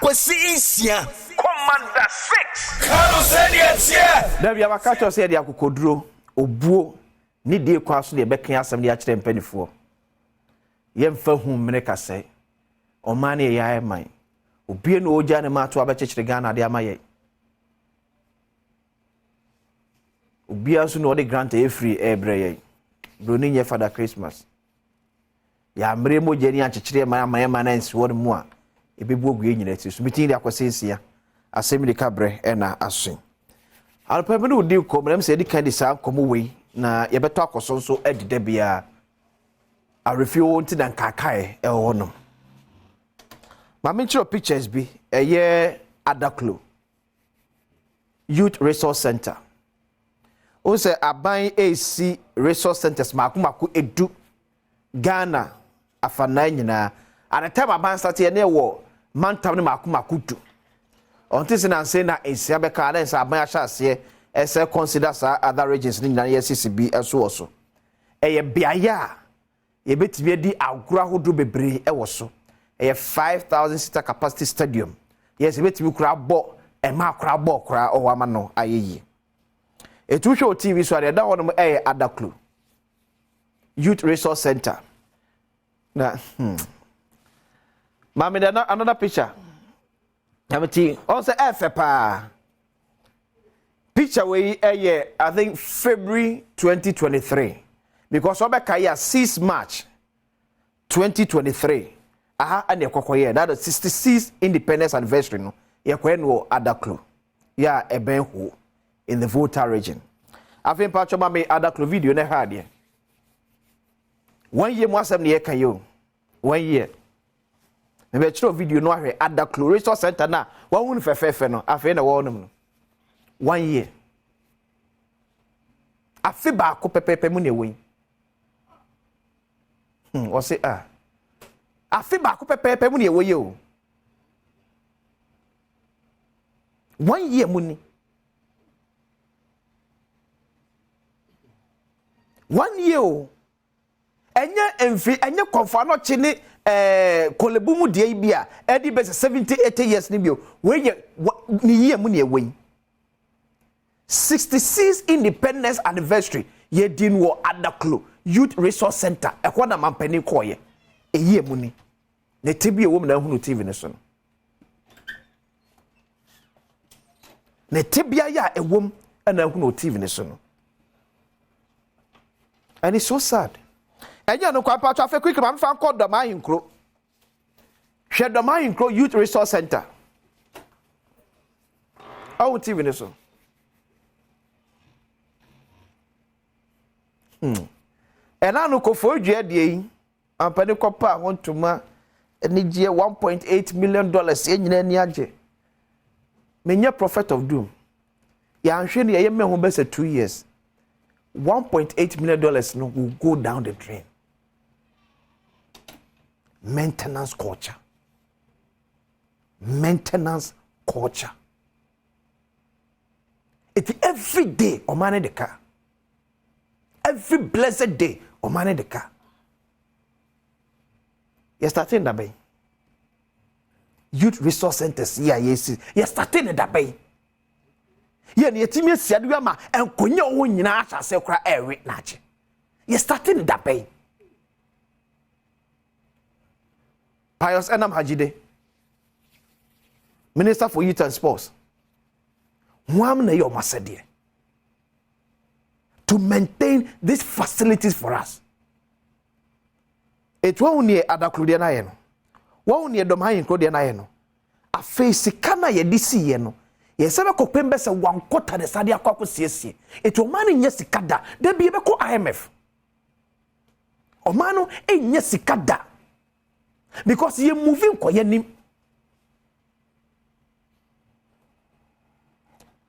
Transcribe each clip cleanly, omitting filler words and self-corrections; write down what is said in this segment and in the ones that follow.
Akwasi Commander 6 Kano said there be a catch us here the akokodro obuo ni die kwa so de bekan asem de a kire mpanifo yemfa hu mreka sai omane ye yae man obie no oja ne ma to abekekire Ghana de amaye obie aso no de grant e free ebre ye broni nye Father Christmas ya mre mo je ni akekire ma na nsi won mu a ebebu ogu enyina ti so bitin de akosensia Asem Yi Di Ka bre na asen alpeme no di ko mrem se di kan di sa komo we na ye beto akoso so edide bia arefio nti dan kakae e wo no ma me chiro pictures bi eye Adaklo Youth Resource Center o se aban AC Resource Centers makomako edu Ghana afana nyina at the time aban start ye na wo mantam ne makomako du onti se na say na esia be ka na say aban ahase ese consider sa other regions ni nyina CCB eso oso eye biaya ye betibia di agura hodo bebre e woso eye 5,000 seater capacity stadium yes betibi kura bo e ma kura bo kura o wa ma no ayeyi etu show TV so ade da wono eye Adaklo Youth Resource Center na mama there another picture amati also FPA picture we I think February 2023 because obeka ya 6 March 2023 and yekokoye that is 66th independence anniversary no yekoye no Adaklo ya ebenho in the Volta region afin pa choma me Adaklo video na ha de 1 year mo asem ne yekayo 1 year me chiro video no ahwe Adaklo Resource Center na wa hunu fefefe no afin na wo no 1 year afi ba ko pepepe mu ne wen o se afi ba ko pepepe mu ne wo ye o 1 year mu ni 1 year o enye konfa no chi ni kolebu mu de bia edi be 70-80 years ni bio we ye ni year mu ne wen 66th independence anniversary ye din wo Adaklo Youth Resource Center ekwa na mampani koye eyi emuni ne tebi ewo na hunu TV ne so ne tebi ya ewom na hunu TV ne so no and it's so sad enya no kwa pa to afa quick man fan call Doma Hinkro hwe Doma Hinkro Youth Resource Center awu TV ne so ena no kofo dua de yi ampani kopa hontuma eni gie 1.8 million dollars enyina ni age menye prophet of doom ya anhwe ne ye mehu be 2 years 1.8 million dollars no will go down the drain maintenance culture it every day o man the car every blessed day o man the car you starting that bay Youth Resource Centers yes you starting that bay ye ne yetimi asiade wi ma enkonya wo nyina ahase kra ewe nache you starting that bay Pius Enam Hajide Minister for Youth and Sports wham na your masede to maintain these facilities for us. It won't near Adaklo de na ye no. Won't near Doma Hinkro de na ye no. A face kana ye disi ye no. Ye sebe ko pembe se 1/4 de sade akwa siesie. It o man nya sikada. De bi be ko IMF. O manu nya sikada. Because ye moving ko ye nim.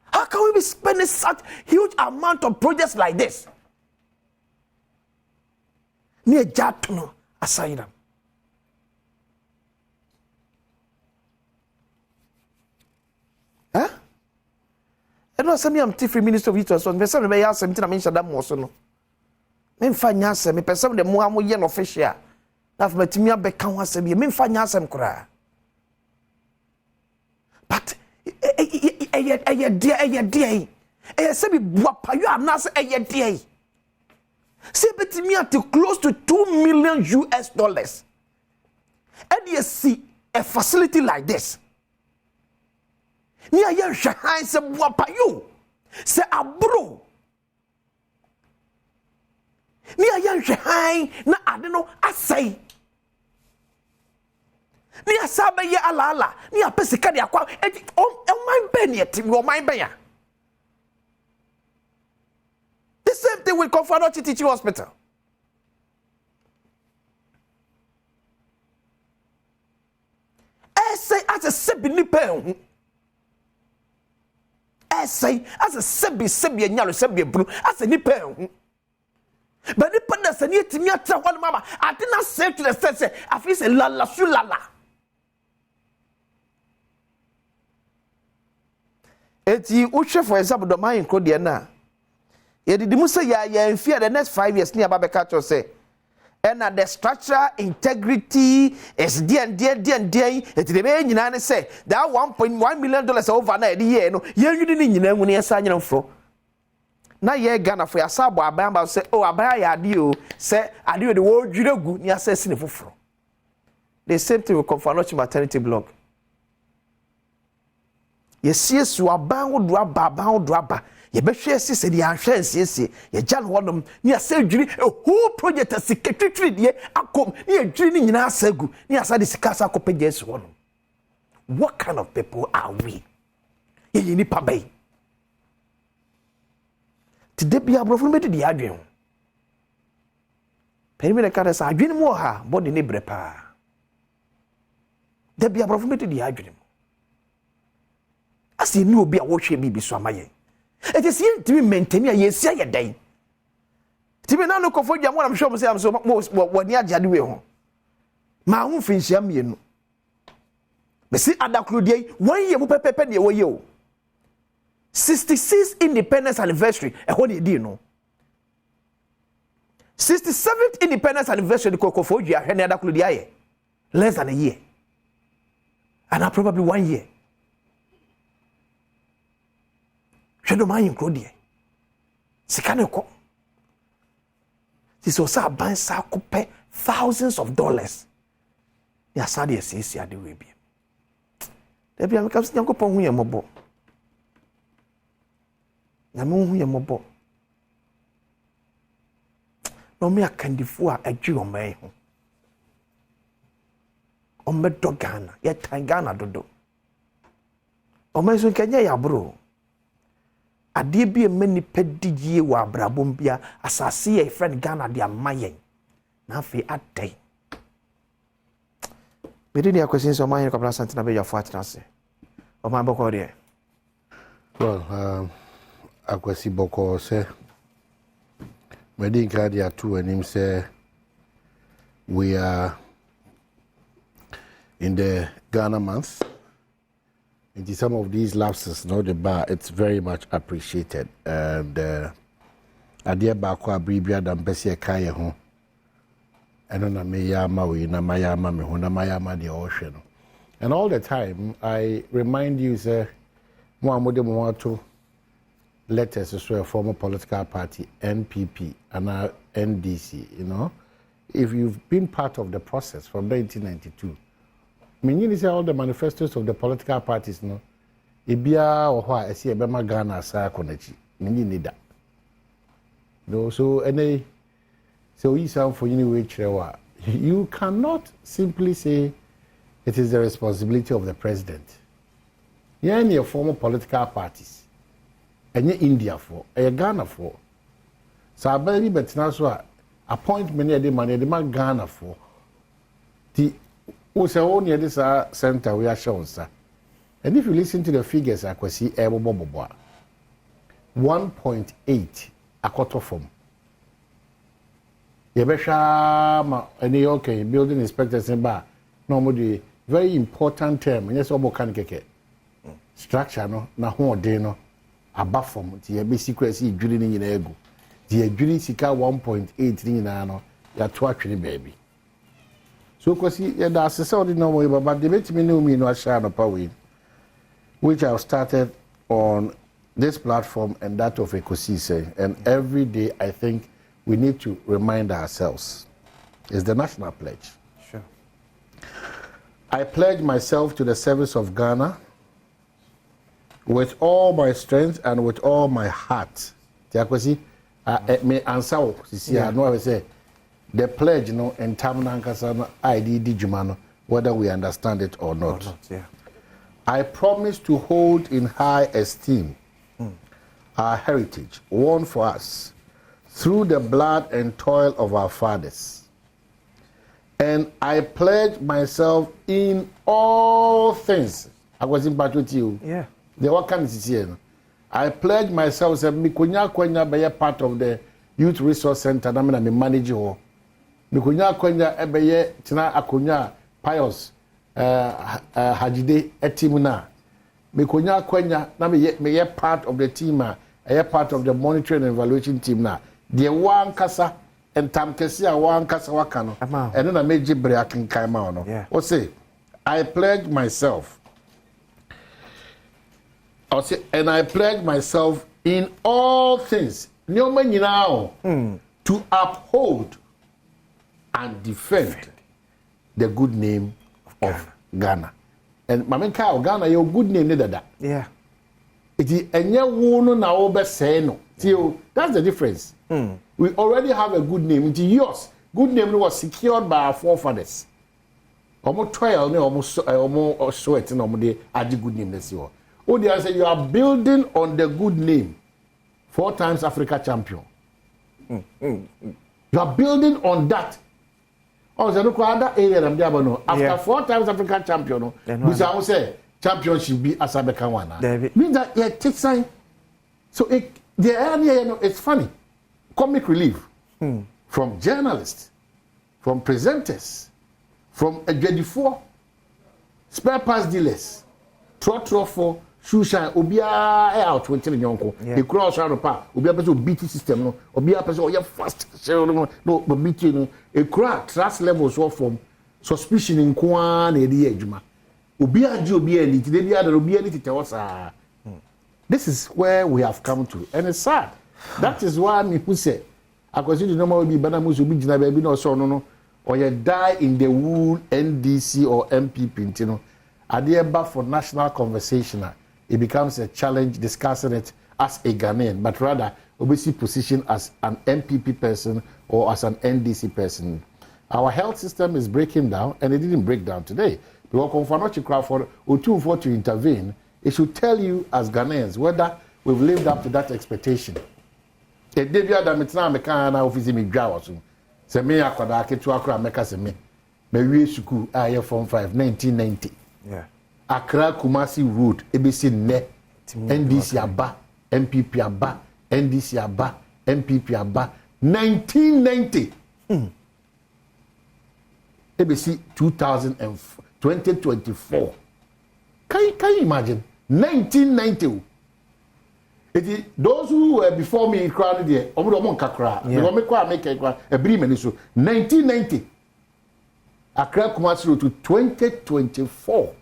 How can we be spending such huge amount of projects like this? Near Jatuno aside. Huh? I know some am free Minister of Youth and Sport. Person be ask something I mention that more so no. Men fa nyasem me person de mo amoye no official. Na fa matimi abeka ho asem ye men fa nyasem kura. say be boapa you anas eye say betimi at close to $2 million US. And you see a facility like this. Near your shine say boapa you say abro. Near your shine na I don't know I say. Near sabe ye ala near pesika de akwa my ben yet my ben. The same thing with Confederate Teaching Hospital. Say as a sebi nipa say as a sebi nyalo sebi bru as a nipa but the partner say ni timi atra one mama I did not say to the sense I feel say la sulala eti uche for example the man code there na ye did mu say ya fear the next 5 years ni ababeka cho say and the structural integrity is there. It remain in say that $1.1 million over na year no ye yudi ni nyina mu ne esa nyina fro na ye Ghana for asabo abamba say oh abaya ya ade o say ade the wo dwiregu ni asesi ne foforo. The same thing with Confanochi maternity block. Ye siesu aban wo do aba ye be hwe sese de ahwe nsiesie ye jan hodom ni asajuri a whole project as secretary de akom ni adwiri ni nyina asagu ni asade sikasa akopage esu hodom. What kind of people are we? Ye ni pabay today be abrofo me de adwen perimi de kada sa adwen mu ha body ne brepa de be abrofo me de adwen asi ni obi a wo hwe bibi so amaye. It is here to be maintained. Yes, say a day. To be now look for you. I'm sure I'm so most what near Jadway home. My own fish yam you. But see, at that clue, 1 year, Pepe, you 66th independence anniversary. And what did you know? 67th independence anniversary. The Coco for you, and that clue, less than a year. And now probably 1 year. Shedo man include Sikaneko. This was a ban sa pay thousands of dollars. Ya sadi esisi ade we bi. Debi am kam Nyankopon hu yemobo. Na me hu yemobo. No me akandifo a agyi oman ho. Omedo Ghana, ye tan Ghana dodo. Oman so kenya ya bro. Ade bi e mani pedigie wa abrabom bia asase ye friend Ghana de amayen na afi adai medini akwesi so man ko plasant na be ya fo atrase o man boko de well akwesi boko se medin ka dia tu anim say we are in the Ghana month. And some of these lapses, no, the bar, it's very much appreciated. And adia bakwa bribia dan besi kaya ho. Eno na me yama we na mayama me ho na mayama the ocean. And all the time I remind you say mo amode mo wato letters to a former political party NPP and NDC, you know. If you've been part of the process from 1992, I mean, you say all the manifestos of the political parties, no. Ibia or why I see a Bema Ghana sa konechi. Mini need that. No, so any so you sound for you cannot simply say it is the responsibility of the president. You're in your former political parties. And you're India for, and Ghana for. So I believe that now appoint many of the money, the man Ghana for. The also, only this center we are shown, sir. And if you listen to the figures, I could see 1.8 a quarter from. Yebesha, any okay, building inspectors in bar. Normally, very important term. Yes, obo can keke. Structure no, na ho de no. Above from the secrecy drilling in ego. The drilling sika 1.8 ni na no. Ya to actually baby. So, because that's the sort of normal, but the bit me know me no share no power. which I've started on this platform and that of Ekosise. And every day I think we need to remind ourselves. It's the national pledge. Sure. I pledge myself to the service of Ghana with all my strength and with all my heart. Tiakwesi, me answer I know I say the pledge, in Tamnankasa ID Jumano, whether we understand it or not. Yeah. I promise to hold in high esteem our heritage, won for us through the blood and toil of our fathers. And I pledge myself in all things. I was in part with you. Yeah. The what can is here. I pledge myself that Mikunya be a part of the Youth Resource Center. I'm a manager. Mikunya be tina akunya pious hajide etimuna. Mikunya na me part of the team. A part of the monitoring and evaluation team now. The one kasa and tam kesi one kasa wakano. And then I made Jibre akin kaima no. Or say, I pledge myself. Or say, and I pledge myself in all things. Now to uphold and defend the good name of Ghana. And Mamenka Ghana, your good name neither that. Yeah. It is enye wono na obe say no. That's the difference. We already have a good name. It is yours. Good name was secured by our forefathers. Almost 12, almost sweat, no more de add good name this year. Oh, they say you are building on the good name. 4 times Africa champion. You are building on that. Oh, so look at that area. After 4 times Africa champion, we say championship be Asabeka one. Means that it takes time. So the area, it's funny. Comic relief from journalists, from presenters, from a 24 spare parts dealers, trot shoe shine, obia out 20 yonko. The cross around the park, obia person BT system, no, obia person oh yeah fast, no, but BT no, a crowd trust levels from suspicion in Kwan edema. This is where we have come to, and it's sad. That is why people say, "I consider no more be banamus be jina baby no so no, or you die in the wool NDC or MPP." You know, Adieba for national conversation, it becomes a challenge discussing it as a Ghanaian, but rather obviously position as an MPP person or as an NDC person. Our health system is breaking down, and it didn't break down today. Because Konfanochi Crawford or to intervene, it should tell you as Ghanaians whether we've lived up to that expectation. A debut that Mitna Mekana office me Jawasu. Se me akwada ketu akra meka se me. Me wie suku aye form 5 1990. Yeah. Accra Kumasi Road ABC ne NDC aba MPP aba NDC aba MPP aba 1990. ABC 2024. Can you imagine? 1990. It is those who were before me crowded there. Omudomon kakra. Because me kwa make a brimeni so 1990. Accra Kumasi Road to 2024.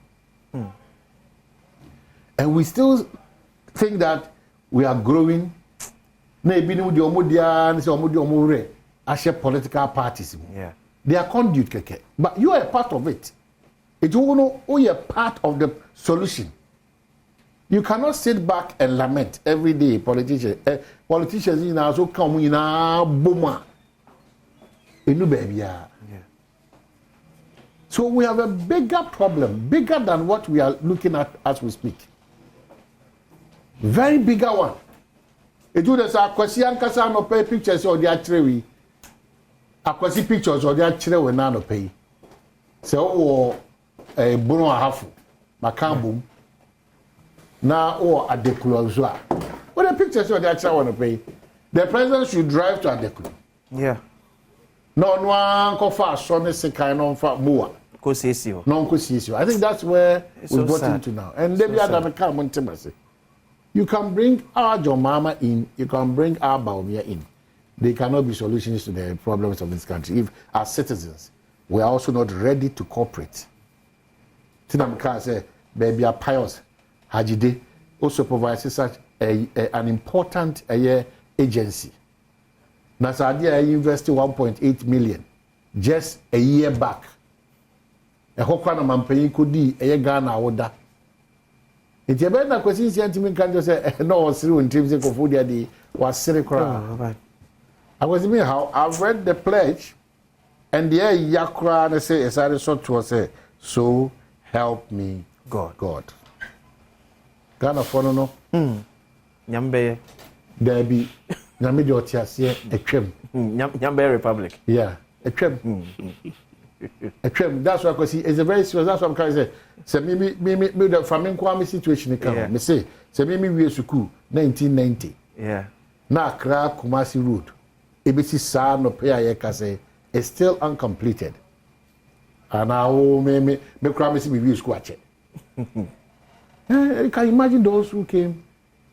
And we still think that we are growing. Maybe no the omudia, so omudi as political parties. Yeah. They are conduit keke. But you are a part of it. It's you are part of the solution. You cannot sit back and lament every day. Politicians in our so come in our boma. So we have a bigger problem, bigger than what we are looking at as we speak. Very bigger one. It would say Akwasi Ankasa no pay pictures or the atrewi. Akwasi pictures or the atrewi we no pay. So a bono ahafu makambum na or Adekulu as well. What the pictures or the atrewi want to pay? The president should drive to Adekulu. Yeah. No one go fast so ne kind of moa. I think that's where we got into now. And then you can bring our Jomama in, you can bring our Baumia in. They cannot be solutions to the problems of this country if, as citizens, we are also not ready to cooperate. Tinamka say, baby, are pious. Hajide also supervises such an important agency. Nasadia invested 1.8 million just a year back. A hokwana mampeyi kodi Ghana oda. It's a better question. Can just say no through in terms of food the was sirikra. I was mean how I've read the pledge and the yakra and say as I sort to say so help me God. Ghana for no. Nyambe. There be Nyamidi Otiasie a trim. Nyambe Republic. Yeah, a trim. A trim. That's what I see. It's a very serious. That's what I'm trying to say. So me the famine kwame situation come. Me say me we school 1990. Yeah. Na Accra Kumasi Road. Ebisi sa no pay ayeka say it's still uncompleted. And now me kwame see we school ache. You can imagine those who came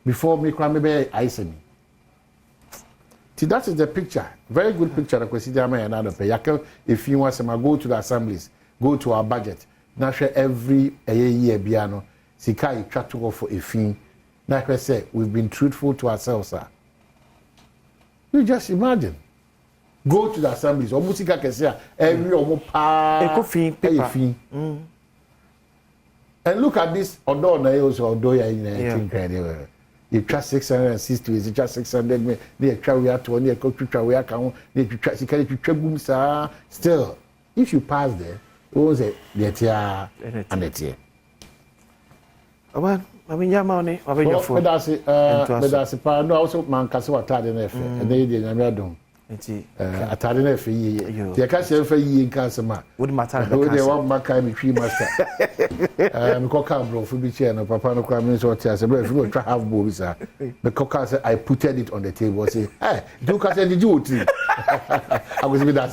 before me kwame be Asem Yi. See, that is the picture. Very good picture. If you want to go to the assemblies, go to our budget. Now, every year, piano, Sikai try to go for a fee. Like I said, we've been truthful to ourselves, sir. You just imagine. Go to the assemblies. Or music can say every fee. And look at this. Although you trust 660, you trust 600, they try we are to only a country try we are count, they trust you still. If you pass there, it was a year and a year. Well, I mean, your money, I mean, your food. But that's a part. No, also, man, Castle Tardin, and they didn't know. A Tardin for ye. The Castle for ye in Casama. Wouldn't matter. They want my kind of tree master. Coca bro for be chair, no papa no crime or tears. If you try have boys, the coca said, I put it on the table. Say, hey, do Castle, did you? I was with that.